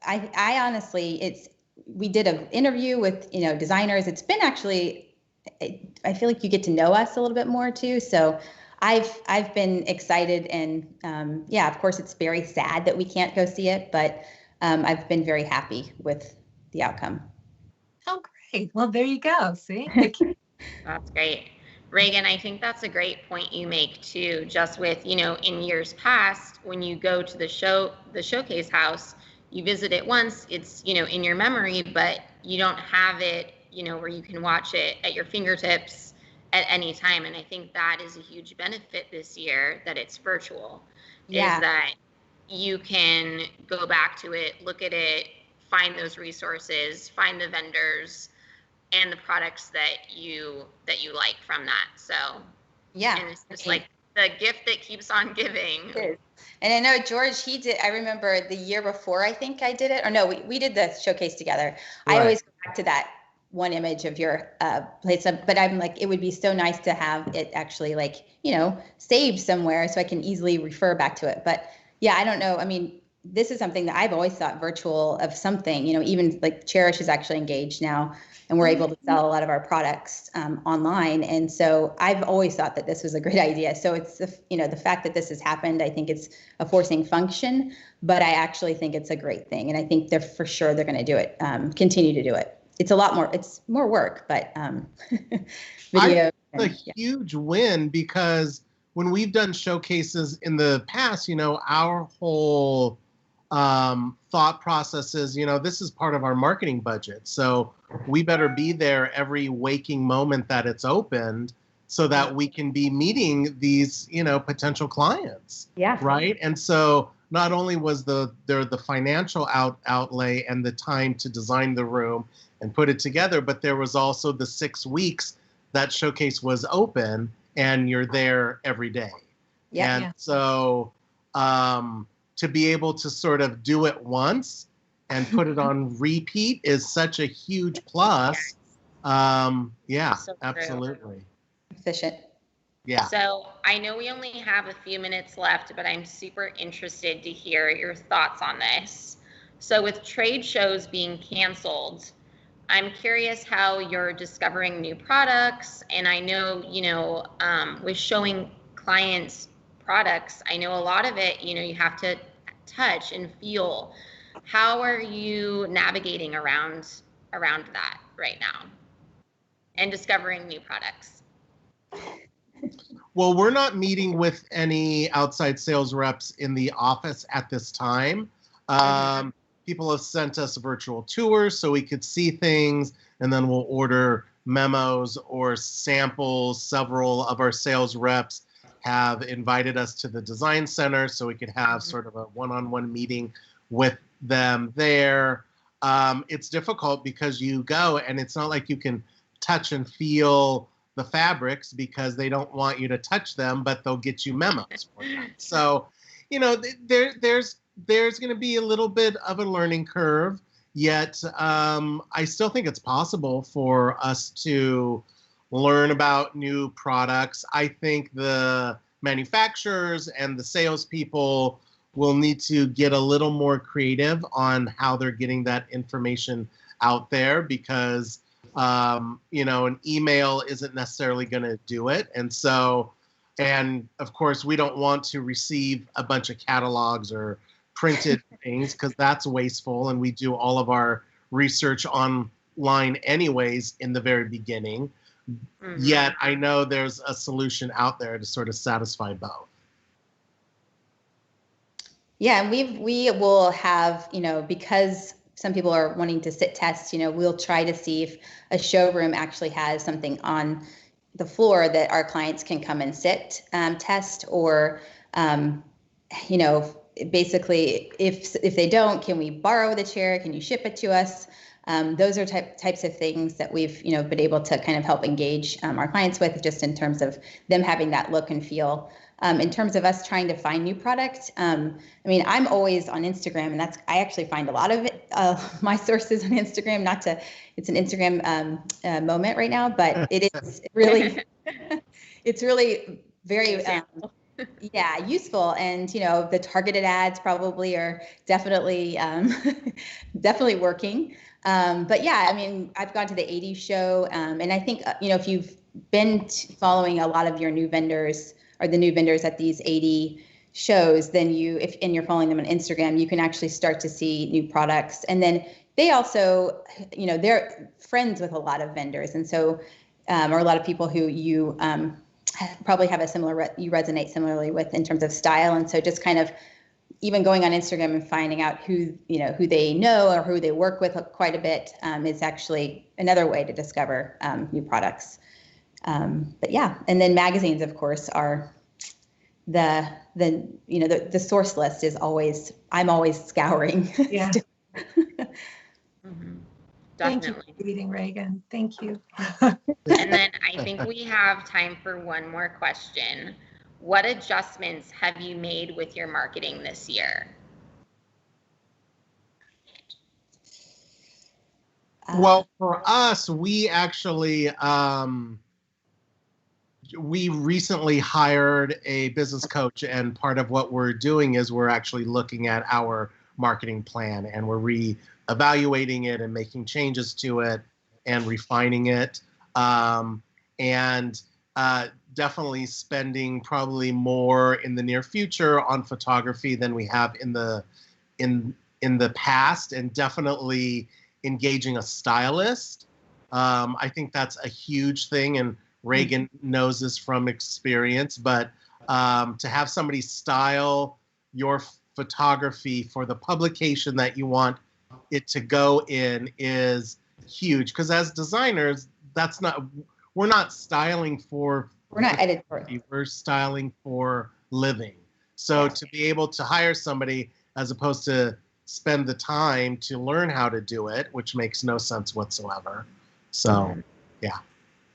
Speaker 2: I honestly, we did an interview with, designers. It's been actually, I feel like you get to know us a little bit more too. So I've been excited, and yeah, of course it's very sad that we can't go see it, but I've been very happy with the outcome.
Speaker 3: Oh, great. Well, there you go. See?
Speaker 1: That's great. Reagan, I think that's a great point you make too, just with, in years past, when you go to the showcase house, you visit it once, it's, in your memory, but you don't have it, where you can watch it at your fingertips at any time. And I think that is a huge benefit this year that it's virtual, is that you can go back to it, look at it, find those resources, find the vendors and the products that you like from that. So
Speaker 2: yeah,
Speaker 1: and it's just like the gift that keeps on giving.
Speaker 2: It is. And I know George, he did, I remember the year before, I think I did it, or no, we did the showcase together. Right. I always go back to that one image of your place, but I'm like, it would be so nice to have it actually like, saved somewhere so I can easily refer back to it. But yeah, I don't know. I mean, this is something that I've always thought virtual of something, even like Cherish is actually engaged now, and we're able to sell a lot of our products online. And so I've always thought that this was a great idea. So it's, the fact that this has happened, I think it's a forcing function, but I actually think it's a great thing. And I think they're going to do it, continue to do it. It's it's more work, but video.
Speaker 4: It's a huge win, because when we've done showcases in the past, our whole thought process is, this is part of our marketing budget. So we better be there every waking moment that it's opened so that we can be meeting these, potential clients.
Speaker 2: Yeah.
Speaker 4: Right. And so not only was there the financial outlay and the time to design the room and put it together, but there was also the 6 weeks that showcase was open and you're there every day.
Speaker 2: Yeah.
Speaker 4: And so to be able to sort of do it once and put it on repeat is such a huge plus. Yeah, so absolutely.
Speaker 2: Efficient.
Speaker 4: Yeah.
Speaker 1: So I know we only have a few minutes left, but I'm super interested to hear your thoughts on this. So with trade shows being canceled, I'm curious how you're discovering new products. And I know, with showing clients products, I know a lot of it, you have to touch and feel. How are you navigating around that right now and discovering new products?
Speaker 4: Well, we're not meeting with any outside sales reps in the office at this time. People have sent us virtual tours so we could see things, and then we'll order memos or samples. Several of our sales reps have invited us to the design center so we could have sort of a one-on-one meeting with them there. It's difficult because you go and it's not like you can touch and feel the fabrics because they don't want you to touch them, but they'll get you memos for them. So, there's going to be a little bit of a learning curve, yet I still think it's possible for us to learn about new products. I think the manufacturers and the salespeople will need to get a little more creative on how they're getting that information out there, because an email isn't necessarily going to do it. And of course, we don't want to receive a bunch of catalogs or printed things, because that's wasteful, and we do all of our research online anyways in the very beginning. Mm-hmm. Yet I know there's a solution out there to sort of satisfy both.
Speaker 2: Yeah, and we will have, because some people are wanting to sit test, we'll try to see if a showroom actually has something on the floor that our clients can come and sit test, or basically if they don't, can we borrow the chair? Can you ship it to us? Those are types of things that we've been able to kind of help engage our clients with, just in terms of them having that look and feel. In terms of us trying to find new product, I'm always on Instagram, and I actually find a lot of it, my sources on Instagram. It's an Instagram moment right now, but it is really, it's really very useful. And the targeted ads probably are definitely definitely working. But yeah, I've gone to the 80 show, and I think if you've been following a lot of your new vendors, or the new vendors at these 80 shows, then if you're following them on Instagram, you can actually start to see new products. And then they also, they're friends with a lot of vendors, and so or a lot of people who you probably have you resonate similarly with in terms of style. And so just kind of even going on Instagram and finding out who they know or who they work with quite a bit is actually another way to discover new products. But yeah, and then magazines, of course, are the source list is always, I'm always scouring.
Speaker 3: Yeah.
Speaker 1: Mm-hmm.
Speaker 3: Thank you for reading, Reagan. Thank you.
Speaker 1: And then I think we have time for one more question. What adjustments have you made with your marketing this year?
Speaker 4: Well, for us, we actually we recently hired a business coach, and part of what we're doing is we're actually looking at our marketing plan, and we're re-evaluating it and making changes to it and refining it, and definitely spending probably more in the near future on photography than we have in the past, and definitely engaging a stylist. I think that's a huge thing, and Reagan knows this from experience, but to have somebody style your photography for the publication that you want it to go in is huge. Because as designers, we're not styling for,
Speaker 2: we're not editorial.
Speaker 4: We're styling for living. So
Speaker 2: yes.
Speaker 4: To be able to hire somebody as opposed to spend the time to learn how to do it, which makes no sense whatsoever. So, yeah.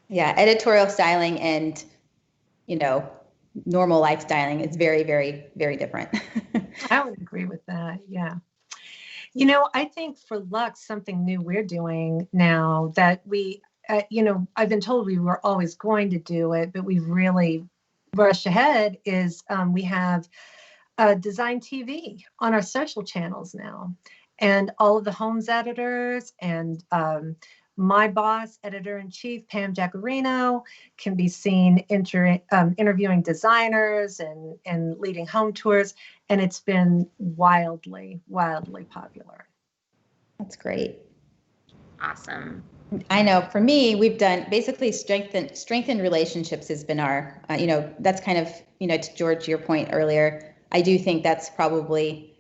Speaker 2: Yeah, editorial styling and, normal life styling is very, very, very different.
Speaker 3: I would agree with that. Yeah. I think for Lux, something new we're doing now that we, I've been told we were always going to do it, but we've really rushed ahead, is we have design TV on our social channels now. And all of the Homes editors and my boss, editor-in-chief, Pam Giacarino, can be seen interviewing designers and leading home tours. And it's been wildly, wildly popular.
Speaker 2: That's great.
Speaker 1: Awesome.
Speaker 2: I know for me, we've done basically strengthened relationships has been our, that's kind of, to George, your point earlier, I do think that's probably,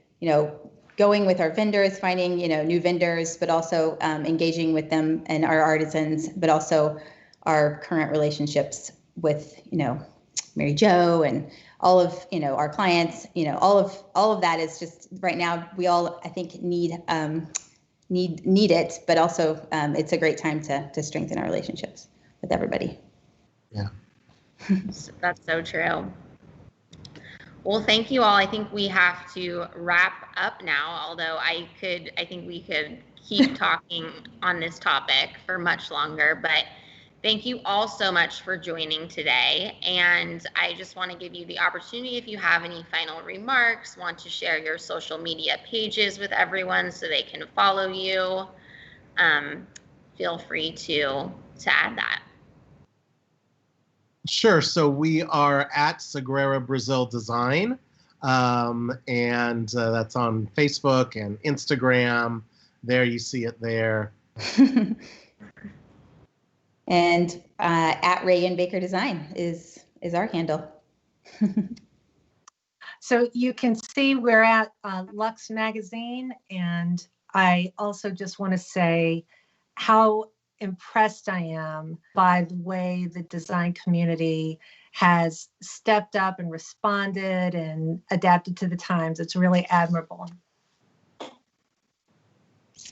Speaker 2: going with our vendors, finding, new vendors, but also engaging with them and our artisans, but also our current relationships with, Mary Jo and all of, our clients, all of that is just right now, we all, I think, need it, but also it's a great time to strengthen our relationships with everybody.
Speaker 4: Yeah.
Speaker 1: That's so true. Well, thank you all. I think we have to wrap up now, although I think we could keep talking on this topic for much longer, but Thank you all so much for joining today. And I just want to give you the opportunity, if you have any final remarks, want to share your social media pages with everyone so they can follow you, feel free to add that.
Speaker 4: Sure. So we are at Sagrera Brazil Design, and that's on Facebook and Instagram. There, you see it there.
Speaker 2: And at Reagan Baker Design is our handle.
Speaker 3: So you can see we're at Luxe Magazine, and I also just want to say how impressed I am by the way the design community has stepped up and responded and adapted to the times. It's really admirable.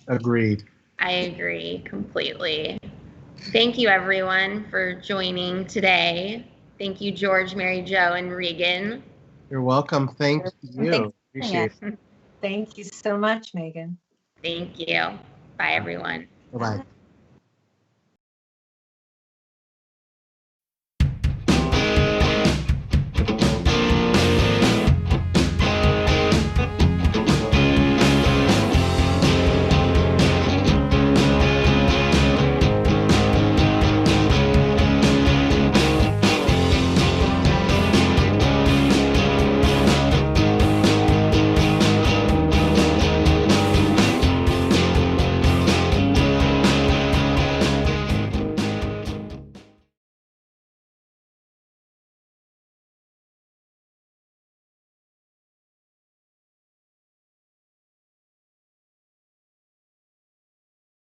Speaker 4: Agreed.
Speaker 1: I agree completely. Thank you, everyone, for joining today. Thank you, George, Mary Jo, and Regan.
Speaker 4: You're welcome. Thank you.
Speaker 2: Thanks.
Speaker 4: Appreciate it.
Speaker 3: Thank you so much, Megan.
Speaker 1: Thank you. Bye, everyone.
Speaker 4: Bye-bye.